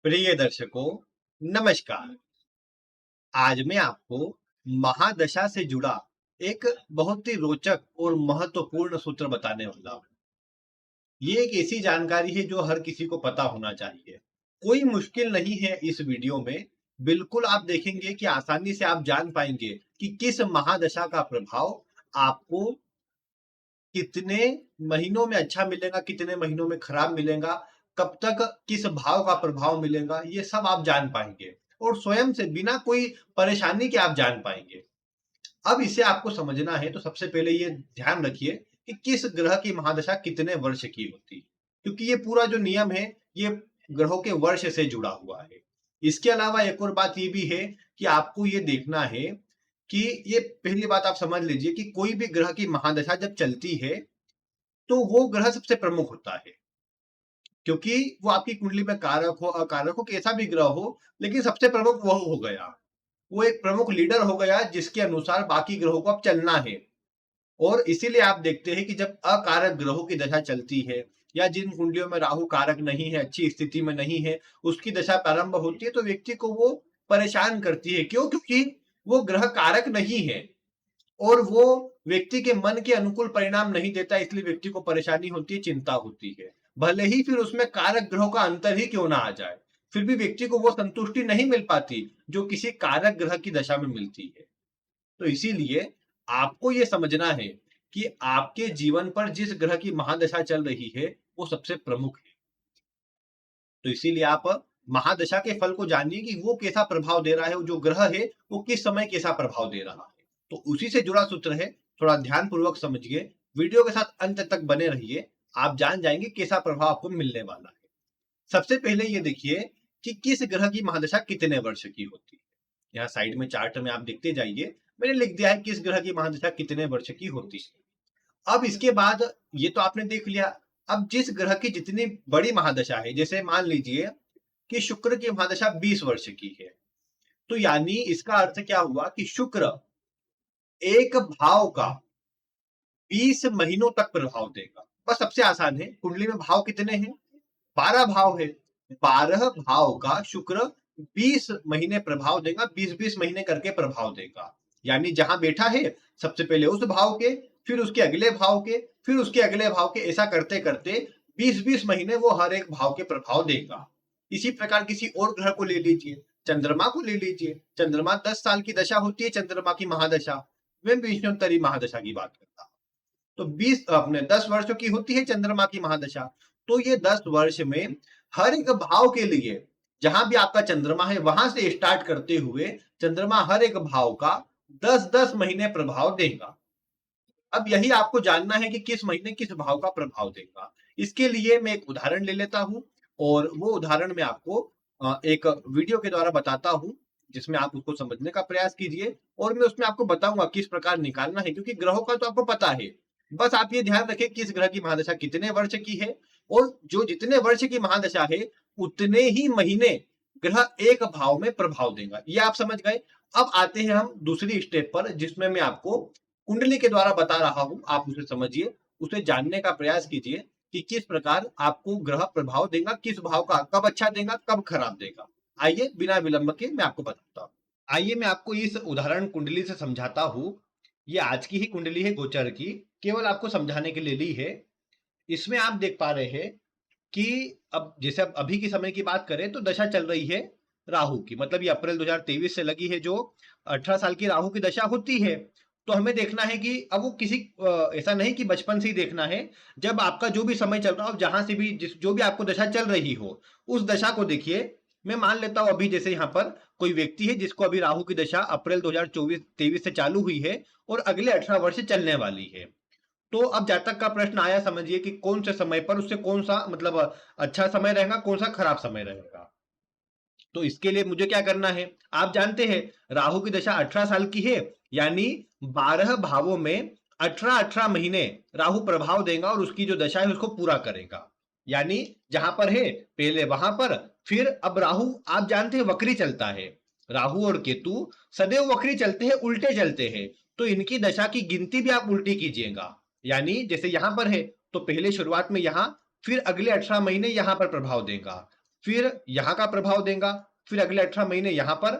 प्रिय दर्शकों, नमस्कार। आज मैं आपको महादशा से जुड़ा एक बहुत ही रोचक और महत्वपूर्ण सूत्र बताने वाला हूँ। ये एक ऐसी जानकारी है जो हर किसी को पता होना चाहिए। कोई मुश्किल नहीं है इस वीडियो में। बिल्कुल आप देखेंगे कि आसानी से आप जान पाएंगे कि किस महादशा का प्रभाव आपको कितने महीनों में अच्छा मिलेगा, कितने महीनों में खराब मिलेगा, कब तक किस भाव का प्रभाव मिलेगा, ये सब आप जान पाएंगे और स्वयं से बिना कोई परेशानी के आप जान पाएंगे। अब इसे आपको समझना है तो सबसे पहले ये ध्यान रखिए कि किस ग्रह की महादशा कितने वर्ष की होती है, क्योंकि ये पूरा जो नियम है ये ग्रहों के वर्ष से जुड़ा हुआ है। इसके अलावा एक और बात ये भी है कि आपको ये देखना है कि ये पहली बात आप समझ लीजिए कि कोई भी ग्रह की महादशा जब चलती है तो वो ग्रह सबसे प्रमुख होता है, क्योंकि वो आपकी कुंडली में कारक हो अकारक हो कैसा भी ग्रह हो, लेकिन सबसे प्रमुख वो हो गया। वो एक प्रमुख लीडर हो गया जिसके अनुसार बाकी ग्रहों को अब चलना है। और इसीलिए आप देखते हैं कि जब अकारक ग्रहों की दशा चलती है या जिन कुंडलियों में राहु कारक नहीं है, अच्छी स्थिति में नहीं है, उसकी दशा प्रारंभ होती है तो व्यक्ति को वो परेशान करती है। क्यों? क्योंकि वो ग्रह कारक नहीं है और वो व्यक्ति के मन के अनुकूल परिणाम नहीं देता, इसलिए व्यक्ति को परेशानी होती है, चिंता होती है। भले ही फिर उसमें कारक ग्रहों का अंतर ही क्यों ना आ जाए, फिर भी व्यक्ति को वो संतुष्टि नहीं मिल पाती जो किसी कारक ग्रह की दशा में मिलती है। तो इसीलिए आपको ये समझना है कि आपके जीवन पर जिस ग्रह की महादशा चल रही है वो सबसे प्रमुख है। तो इसीलिए आप महादशा के फल को जानिए कि वो कैसा प्रभाव दे रहा है, वो जो ग्रह है वो किस समय कैसा प्रभाव दे रहा है। तो उसी से जुड़ा सूत्र है, थोड़ा ध्यान पूर्वक समझिए, वीडियो के साथ अंत तक बने रहिए। आप जान जाएंगे कैसा प्रभाव आपको मिलने वाला है। सबसे पहले ये देखिए कि किस ग्रह की महादशा कितने वर्ष की होती है। यहाँ साइड में चार्ट में आप देखते जाइए, मैंने लिख दिया है किस ग्रह की महादशा कितने वर्ष की होती है। अब इसके बाद ये तो आपने देख लिया। अब जिस ग्रह की जितनी बड़ी महादशा है, जैसे मान लीजिए कि शुक्र की महादशा 20 वर्ष की है, तो यानी इसका अर्थ क्या हुआ कि शुक्र एक भाव का 20 महीनों तक प्रभाव देगा। बस सबसे आसान है, कुंडली में भाव कितने हैं? 12 भाव है। 12 भाव का शुक्र 20 महीने प्रभाव देगा, 20-20 महीने करके प्रभाव देगा। यानी जहां बैठा है सबसे पहले उस भाव के, फिर उसके अगले भाव के, फिर उसके अगले भाव के, ऐसा करते करते 20-20 महीने वो हर एक भाव के प्रभाव देगा। इसी प्रकार किसी और ग्रह को ले लीजिए, चंद्रमा को ले लीजिए। चंद्रमा 10 साल की दशा होती है, चंद्रमा की महादशा। मैं विष्णुतरी महादशा की बात करता हूं। तो 20 अपने 10 वर्षों की होती है चंद्रमा की महादशा। तो ये 10 वर्ष में हर एक भाव के लिए, जहां भी आपका चंद्रमा है वहां से स्टार्ट करते हुए चंद्रमा हर एक भाव का 10-10 महीने प्रभाव देगा। अब यही आपको जानना है कि किस महीने किस भाव का प्रभाव देगा। इसके लिए मैं एक उदाहरण ले लेता हूं और वो उदाहरण मैं आपको एक वीडियो के द्वारा बताता हूं, जिसमें आप उसको समझने का प्रयास कीजिए और मैं उसमें आपको बताऊंगा किस प्रकार निकालना है, क्योंकि ग्रहों का तो आपको पता है। बस आप ये ध्यान रखें किस ग्रह की महादशा कितने वर्ष की है, और जो जितने वर्ष की महादशा है उतने ही महीने ग्रह एक भाव में प्रभाव देगा। ये आप समझ गए। अब आते हैं हम दूसरी स्टेप पर, जिसमें मैं आपको कुंडली के द्वारा बता रहा हूं। आप उसे समझिए, उसे जानने का प्रयास कीजिए कि किस प्रकार आपको ग्रह प्रभाव देगा, किस भाव का कब अच्छा देगा, कब खराब देगा। आइए बिना विलंब के मैं आपको बताता हूँ। आइए मैं आपको इस उदाहरण कुंडली से समझाता हूँ। ये आज की ही कुंडली है गोचर की, केवल आपको समझाने के लिए ली है। इसमें आप देख पा रहे हैं कि अब जैसे अब अभी के समय की बात करें तो दशा चल रही है राहु की, मतलब ये अप्रैल 2023 से लगी है, जो 18 साल की राहु की दशा होती है। तो हमें देखना है कि अब वो किसी ऐसा नहीं कि बचपन से ही देखना है। जब आपका जो भी समय चल रहा हो, जहां से भी जिस जो भी आपको दशा चल रही हो, उस दशा को देखिए। मैं मान लेता हूं अभी जैसे यहाँ पर कोई व्यक्ति है जिसको अभी राहु की दशा अप्रैल 2024-23 से चालू हुई है और अगले 18 वर्ष से चलने वाली है। तो अब जातक का प्रश्न आया, समझिए कि कौन से समय पर उससे कौन सा मतलब अच्छा समय रहेगा, कौन सा खराब समय रहेगा। तो इसके लिए मुझे क्या करना है, आप जानते हैं राहु की दशा 18 साल की है, यानी 12 भावों में 18-18 महीने राहु प्रभाव देगा और उसकी जो दशा है उसको पूरा करेगा। यानी जहां पर है पहले वहां पर, फिर अब राहु आप जानते हैं वक्री चलता है। राहु और केतु सदैव वक्री चलते हैं, उल्टे चलते हैं। तो इनकी दशा की गिनती भी आप उल्टी कीजिएगा। यानी जैसे यहां पर है तो पहले शुरुआत में यहां, फिर अगले 18 महीने यहां पर प्रभाव देगा। फिर यहाँ का प्रभाव देगा, फिर अगले 18 महीने यहाँ पर,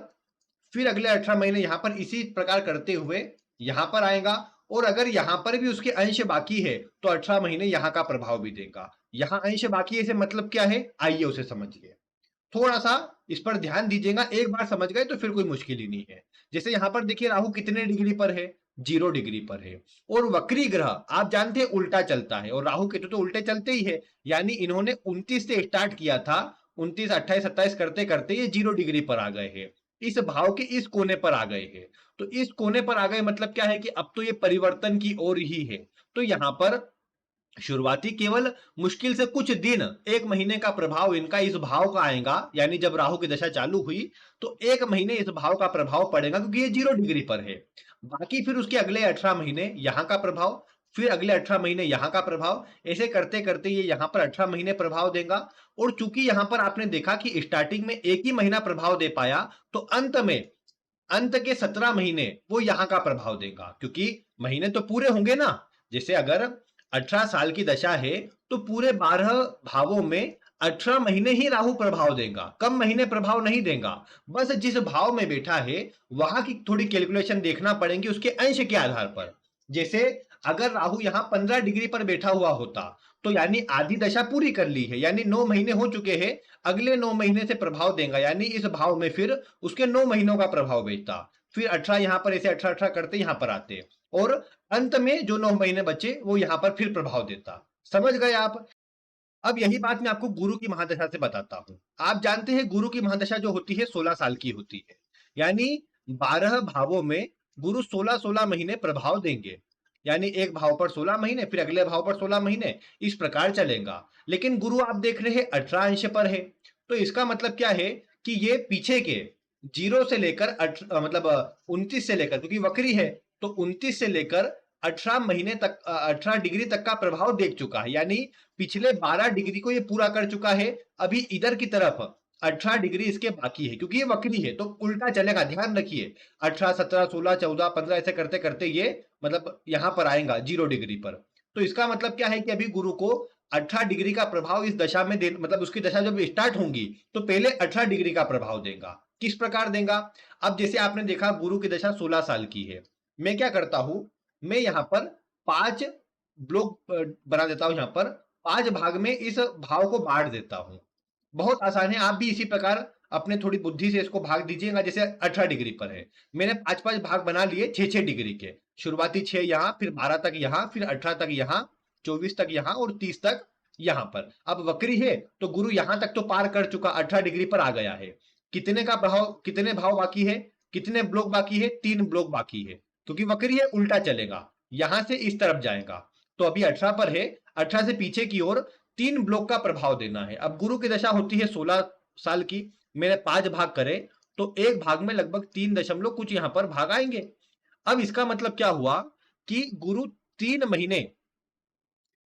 फिर अगले 18 महीने यहाँ पर, इसी प्रकार करते हुए यहाँ पर आएगा। और अगर यहाँ पर भी उसके अंश बाकी है तो 18 महीने यहाँ का प्रभाव भी देगा। यहाँ अंश बाकी है, इसे मतलब क्या है, आइए उसे समझिए। थोड़ा सा इस पर ध्यान दीजिएगा, एक बार समझ गए तो फिर कोई मुश्किल ही नहीं है। जैसे यहाँ पर देखिए राहु कितने डिग्री पर है, 0 डिग्री पर है। और वक्री ग्रह आप जानते हैं उल्टा चलता है, और राहु केतु तो उल्टे चलते ही है। यानी इन्होंने 29 से स्टार्ट किया था, 29, 28, 27 करते करते ये 0 डिग्री पर आ गए हैं। इस भाव के इस कोने पर आ गए हैं। तो इस कोने पर आ गए मतलब क्या है कि अब तो ये परिवर्तन की ओर ही है। तो यहाँ पर शुरुआती केवल मुश्किल से कुछ दिन, 1 महीने का प्रभाव इनका इस भाव का आएगा। यानी जब राहु की दशा चालू हुई तो 1 महीने इस भाव का प्रभाव पड़ेगा, क्योंकि ये 0 डिग्री पर है। बाकी फिर उसके अगले 18 महीने यहाँ का प्रभाव, फिर अगले 18 महीने यहाँ का प्रभाव, ऐसे करते करते ये यहाँ पर 18 महीने प्रभाव देगा। और चूंकि यहाँ पर आपने देखा कि स्टार्टिंग में एक ही महीना प्रभाव दे पाया, तो अंत के 17 महीने वो यहाँ का प्रभाव देगा, क्योंकि महीने तो पूरे होंगे ना। जैसे अगर 18 साल की दशा है तो पूरे 12 भावों में 18 महीने ही राहु प्रभाव देगा, कम महीने प्रभाव नहीं देगा। बस जिस भाव में बैठा है वहां की थोड़ी कैलकुलेशन देखना पड़ेगी उसके अंश के आधार पर। जैसे अगर राहु यहाँ 15 डिग्री पर बैठा हुआ होता तो यानी आधी दशा पूरी कर ली है, यानी 9 महीने हो चुके हैं। अगले 9 महीने से प्रभाव देगा, यानी इस भाव में फिर उसके 9 महीनों का प्रभाव बेचता। फिर 18 यहाँ पर, ऐसे 18 18 करते यहाँ पर आते, और अंत में जो 9 महीने बचे वो यहाँ पर फिर प्रभाव देता। समझ गए आप? अब यही बात मैं आपको गुरु की महादशा से बताता हूं। आप जानते हैं गुरु की महादशा जो होती है 16 साल की होती है। यानी 12 भावों में गुरु 16-16 महीने प्रभाव देंगे। यानी एक भाव पर 16 महीने, फिर अगले भाव पर 16 महीने, इस प्रकार चलेगा। लेकिन गुरु आप देख रहे हैं 18 अंश पर है। तो इसका मतलब क्या है कि ये पीछे के 0 से लेकर मतलब 29 से लेकर, क्योंकि वक्री है तो 29 से लेकर 18 महीने तक, 18 डिग्री तक का प्रभाव देख चुका है। यानी पिछले 12 डिग्री को ये पूरा कर चुका है। अभी इधर की तरफ 18 डिग्री इसके बाकी है, क्योंकि ये वक्री है तो उल्टा चलेगा, ध्यान रखिए। 18, 17, 16, 14, 15 ऐसे करते करते ये मतलब यहां पर आएगा 0 डिग्री पर। तो इसका मतलब क्या है कि अभी गुरु को 18 डिग्री का प्रभाव इस दशा में दे, मतलब उसकी दशा जब स्टार्ट होंगी तो पहले 18 डिग्री का प्रभाव देगा। किस प्रकार देगा? अब जैसे आपने देखा गुरु की दशा 16 साल की है, मैं क्या करता हूं, मैं यहाँ पर 5 ब्लॉक बना देता हूं। यहाँ पर 5 भाग में इस भाव को बांट देता हूं। बहुत आसान है, आप भी इसी प्रकार अपने थोड़ी बुद्धि से इसको भाग दीजिएगा। जैसे 18 डिग्री पर है, मैंने 5-5 भाग बना लिए 6-6 डिग्री के। शुरुआती 6 यहाँ, फिर 12 तक यहाँ, फिर 18 तक यहाँ, 24 तक यहाँ और 30 तक यहाँ पर। अब वक्री है तो गुरु यहां तक तो पार कर चुका, 18 डिग्री पर आ गया है। कितने का भाव, कितने भाव बाकी है, कितने ब्लॉक बाकी है, 3 ब्लॉक बाकी है। क्योंकि वक्री है उल्टा चलेगा, यहां से इस तरफ जाएगा। तो अभी 18 पर है, 18 से पीछे की ओर 3 ब्लॉक का प्रभाव देना है। अब गुरु की दशा होती है 16 साल की, मैंने 5 भाग करे तो एक भाग में लगभग 3 दशमलव कुछ यहां पर भाग आएंगे। अब इसका मतलब क्या हुआ कि गुरु 3 महीने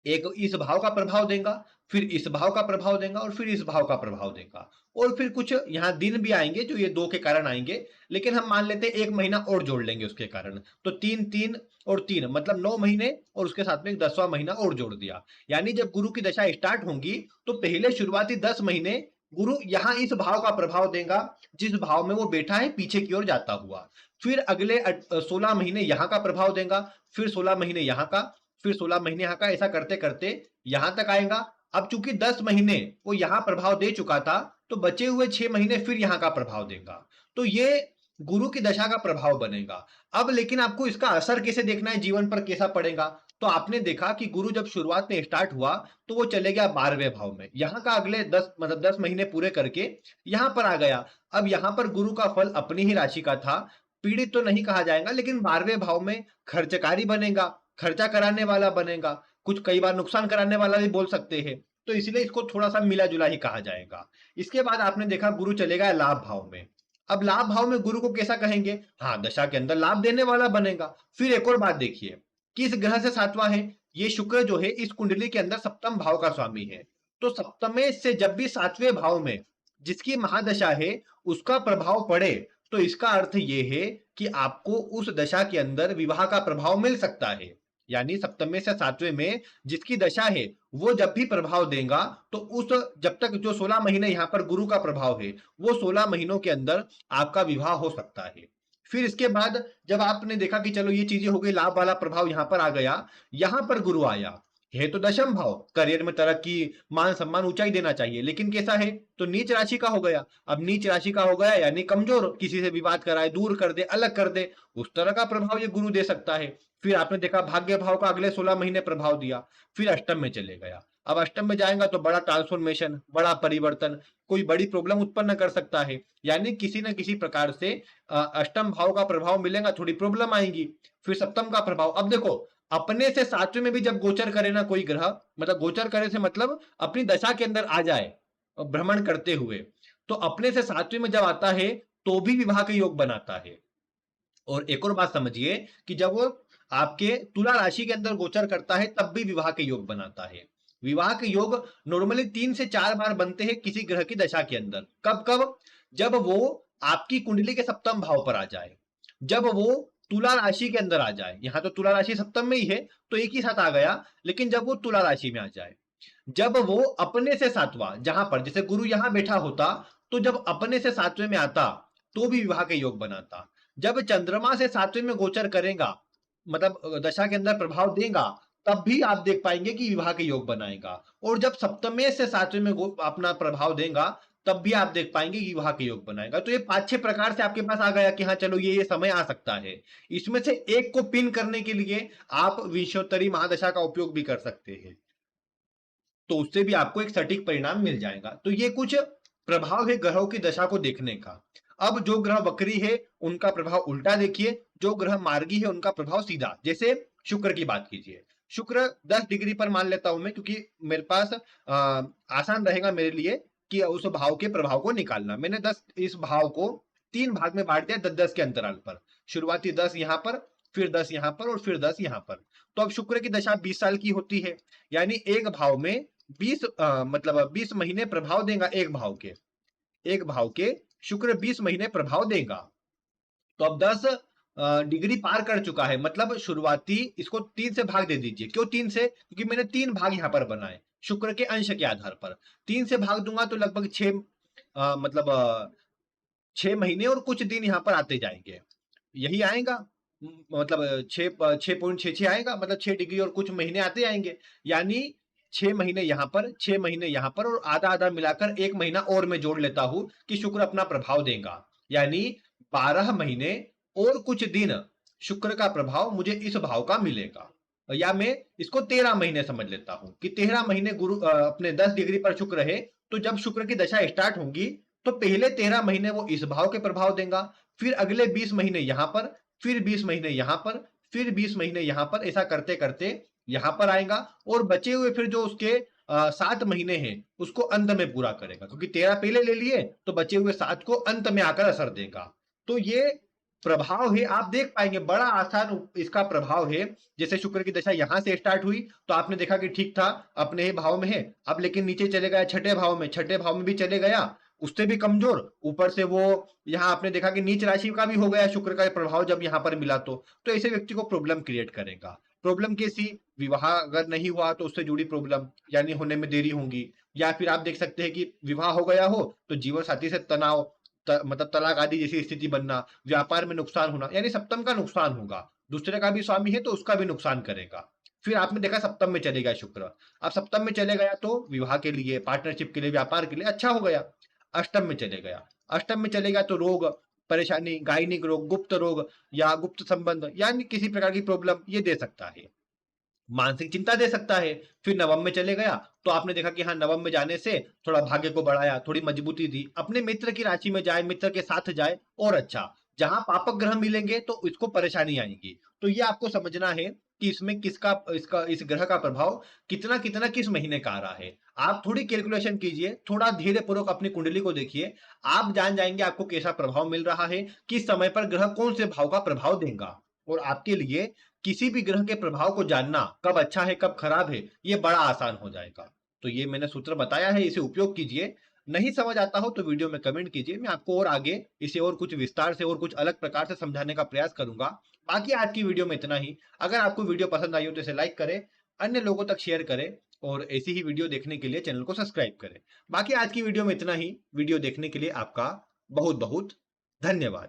एक इस भाव का प्रभाव देगा, फिर इस भाव का प्रभाव देगा और फिर इस भाव का प्रभाव देगा। और फिर कुछ यहाँ दिन भी आएंगे जो ये 2 के कारण आएंगे, लेकिन हम मान लेते हैं 1 महीना और जोड़ लेंगे उसके कारण। तो 3 3 और 3 मतलब 9 महीने, और उसके साथ में 10वां महीना और जोड़ दिया। यानी जब गुरु की दशा स्टार्ट होंगी तो पहले शुरुआती 10 महीने गुरु यहाँ इस भाव का प्रभाव देगा जिस भाव में वो बैठा है पीछे की ओर जाता हुआ। फिर अगले 16 महीने यहाँ का प्रभाव देगा, फिर 16 महीने यहाँ का, फिर 16 महीने यहाँ का, ऐसा करते करते यहां तक आएगा। अब चूंकि 10 महीने वो यहां प्रभाव दे चुका था तो बचे हुए 6 महीने फिर यहां का प्रभाव देगा। तो ये गुरु की दशा का प्रभाव बनेगा। अब लेकिन आपको इसका असर कैसे देखना है, जीवन पर कैसा पड़ेगा? तो आपने देखा कि गुरु जब शुरुआत में स्टार्ट हुआ तो वो चले गया 12वें भाव में, यहाँ का अगले 10 मतलब 10 महीने पूरे करके यहां पर आ गया। अब यहां पर गुरु का फल अपनी ही राशि का था, पीड़ित तो नहीं कहा जाएगा, लेकिन 12वें भाव में खर्चकारी बनेगा, खर्चा कराने वाला बनेगा, कुछ कई बार नुकसान कराने वाला भी बोल सकते हैं। तो इसलिए इसको थोड़ा सा मिला जुला ही कहा जाएगा। इसके बाद आपने देखा गुरु चलेगा लाभ भाव में। अब लाभ भाव में गुरु को कैसा कहेंगे? हाँ, दशा के अंदर लाभ देने वाला बनेगा। फिर एक और बात देखिए, किस ग्रह से सातवां है? ये शुक्र जो है इस कुंडली के अंदर सप्तम भाव का स्वामी है। तो सप्तमे से जब भी 7वें भाव में जिसकी महादशा है उसका प्रभाव पड़े तो इसका अर्थ ये है कि आपको उस दशा के अंदर विवाह का प्रभाव मिल सकता है। यानी सप्तम से सातवें में जिसकी दशा है वो जब भी प्रभाव देगा तो उस जब तक जो 16 महीने यहाँ पर गुरु का प्रभाव है वो 16 महीनों के अंदर आपका विवाह हो सकता है। फिर इसके बाद जब आपने देखा कि चलो ये चीजें हो गई, लाभ वाला प्रभाव यहाँ पर आ गया, यहाँ पर गुरु आया, है तो दशम भाव, करियर में तरक्की, मान सम्मान, ऊंचाई देना चाहिए, लेकिन कैसा है तो नीच राशि का हो गया। अब नीच राशि का हो गया यानी कमजोर, किसी से विवाद कराए, दूर कर दे, अलग कर दे, उस तरह का प्रभाव ये गुरु दे सकता है। फिर आपने देखा भाग्य भाव का अगले 16 महीने प्रभाव दिया, फिर अष्टम में चले गया। अब अष्टम में जाएगा तो बड़ा ट्रांसफॉर्मेशन, बड़ा परिवर्तन, कोई बड़ी प्रॉब्लम उत्पन्न कर सकता है, यानी किसी न किसी प्रकार से अष्टम भाव का प्रभाव मिलेगा, थोड़ी प्रॉब्लम आएगी। फिर सप्तम का प्रभाव, अब देखो अपने से सातवें में भी जब गोचर करे ना कोई ग्रह, मतलब गोचर करे से मतलब अपनी दशा के अंदर आ जाए भ्रमण करते हुए, तो अपने से सातवें में जब आता है तो भी विवाह के योग बनाता है। और एक और बात समझिए कि जब वो आपके तुला राशि के अंदर गोचर करता है तब भी विवाह के योग बनाता है। विवाह के योग नॉर्मली 3 से 4 बार बनते हैं किसी ग्रह की दशा के अंदर। कब कब? जब वो आपकी कुंडली के सप्तम भाव पर आ जाए, जब वो तुला राशि के अंदर आ जाए। यहां तो तुला राशि सप्तम में ही है तो एक ही साथ आ गया, लेकिन जब वो तुला राशि में आ जाए, जब वो अपने से सातवां, जहां पर जैसे गुरु यहां बैठा होता तो जब अपने से सातवें में आता तो भी विवाह के योग बनाता। जब चंद्रमा से सातवें में गोचर करेगा, मतलब दशा के अंदर प्रभाव देगा, तब भी आप देख पाएंगे कि विवाह के योग बनाएगा। और जब सप्तमे से सातवें में अपना प्रभाव देगा तब भी आप देख पाएंगे कि विवाह के योग बनाएगा। तो ये 5-6 प्रकार से आपके पास आ गया कि हाँ चलो ये समय आ सकता है। इसमें से एक को पिन करने के लिए आप विंशोत्तरी महादशा का उपयोग भी कर सकते हैं, तो उससे भी आपको एक सटीक परिणाम मिल जाएगा। तो ये कुछ प्रभाव है ग्रहों की दशा को देखने का। अब जो ग्रह वक्री है उनका प्रभाव उल्टा देखिए, जो ग्रह मार्गी है उनका प्रभाव सीधा। जैसे शुक्र की बात कीजिए, शुक्र 10 डिग्री पर मान लेता हूं मैं, क्योंकि मेरे पास आसान रहेगा मेरे लिए कि उस भाव के प्रभाव को निकालना। मैंने 10 इस भाव को 3 भाग में बांट दिया 10-10 के अंतराल पर। शुरुआती 10 यहां पर, फिर 10 यहां पर और फिर 10 यहां पर। तो अब शुक्र की दशा 20 साल की होती है, यानी एक भाव में 20 मतलब 20 महीने प्रभाव देगा। एक भाव के शुक्र 20 महीने प्रभाव देगा। तो अब 10 डिग्री पार कर चुका है, मतलब शुरुआती, इसको 3 से भाग दे दीजिए। क्यों 3 से? क्योंकि मैंने 3 भाग यहां पर बनाए शुक्र के अंश के आधार पर। 3 से भाग दूंगा तो लगभग 6 मतलब 6 महीने और कुछ दिन यहां पर आते जाएंगे, यही आएगा। मतलब 6.66 आएगा, मतलब 6 डिग्री और कुछ महीने आते आएंगे, यानी 6 महीने यहां पर, 6 महीने यहां पर, और आधा आधा मिलाकर 1 महीना और मैं जोड़ लेता हूं कि शुक्र अपना प्रभाव देगा, यानी 12 महीने और कुछ दिन शुक्र का प्रभाव मुझे इस भाव का मिलेगा। या मैं इसको 13 महीने समझ लेता हूं कि 13 महीने गुरु अपने 10 डिग्री पर शुक्र है, तो जब शुक्र की दशा स्टार्ट होगी तो पहले 13 महीने वो इस भाव के प्रभाव देगा, फिर अगले 20 महीने यहां पर, फिर 20 महीने यहां पर, फिर 20 महीने यहां पर, ऐसा करते करते यहां पर आएगा। और बचे हुए फिर जो उसके 7 महीने हैं उसको अंत में पूरा करेगा, क्योंकि 13 पहले ले लिए तो बचे हुए 7 को अंत में आकर असर देगा। तो ये प्रभाव है, आप देख पाएंगे बड़ा आसान इसका प्रभाव है। जैसे शुक्र की दशा यहां से स्टार्ट हुई तो आपने देखा कि ठीक था, अपने ही भाव में है, अब लेकिन नीचे चले गया छठे भाव में, छठे भाव में भी चले गया, उससे भी कमजोर, ऊपर से वो यहाँ आपने देखा कि नीच राशि का भी हो गया शुक्र का प्रभाव जब यहाँ पर मिला तो ऐसे व्यक्ति को प्रॉब्लम क्रिएट करेगा। प्रॉब्लम कैसी? विवाह अगर नहीं हुआ तो उससे जुड़ी प्रॉब्लम, यानी होने में देरी होगी, या फिर आप देख सकते हैं कि विवाह हो गया हो तो जीवन साथी से तनाव, मतलब तलाक आदि जैसी स्थिति बनना, व्यापार में नुकसान होना, यानी सप्तम का नुकसान होगा। दूसरे का भी स्वामी है तो उसका भी नुकसान करेगा। फिर आपने देखा सप्तम में चले गया शुक्र, अब सप्तम में चले गया तो विवाह के लिए, पार्टनरशिप के लिए, व्यापार के लिए अच्छा हो गया। अष्टम में चले गया, अष्टम में चले गया तो रोग, परेशानी, गायनिक रोग, गुप्त रोग या गुप्त संबंध, यानी किसी प्रकार की प्रॉब्लम ये दे सकता है, मानसिक चिंता दे सकता है। फिर नवम में चले गया तो आपने देखा कि हाँ नवम में जाने से थोड़ा भाग्य को बढ़ाया, थोड़ी मजबूती दी, अपने मित्र की राशि में जाए, मित्र के साथ जाए और अच्छा। जहां पापक ग्रह मिलेंगे तो इसको परेशानी आएगी। तो ये आपको समझना है कि इसमें किसका, इसका, इस ग्रह का प्रभाव कितना कितना किस महीने का आ रहा है। आप थोड़ी कैलकुलेशन कीजिए, थोड़ा धीरे पूर्वक अपनी कुंडली को देखिए, आप जान जाएंगे आपको कैसा प्रभाव मिल रहा है, किस समय पर ग्रह कौन से भाव का प्रभाव देगा। और आपके लिए किसी भी ग्रह के प्रभाव को जानना, कब अच्छा है कब खराब है, ये बड़ा आसान हो जाएगा। तो ये मैंने सूत्र बताया है, इसे उपयोग कीजिए। नहीं समझ आता हो तो वीडियो में कमेंट कीजिए, मैं आपको और आगे इसे और कुछ विस्तार से और कुछ अलग प्रकार से समझाने का प्रयास करूंगा। बाकी आज की वीडियो में इतना ही। अगर आपको वीडियो पसंद आई हो तो इसे लाइक करें, अन्य लोगों तक शेयर करें और ऐसी ही वीडियो देखने के लिए चैनल को सब्सक्राइब करें। बाकी आज की वीडियो में इतना ही। वीडियो देखने के लिए आपका बहुत बहुत धन्यवाद।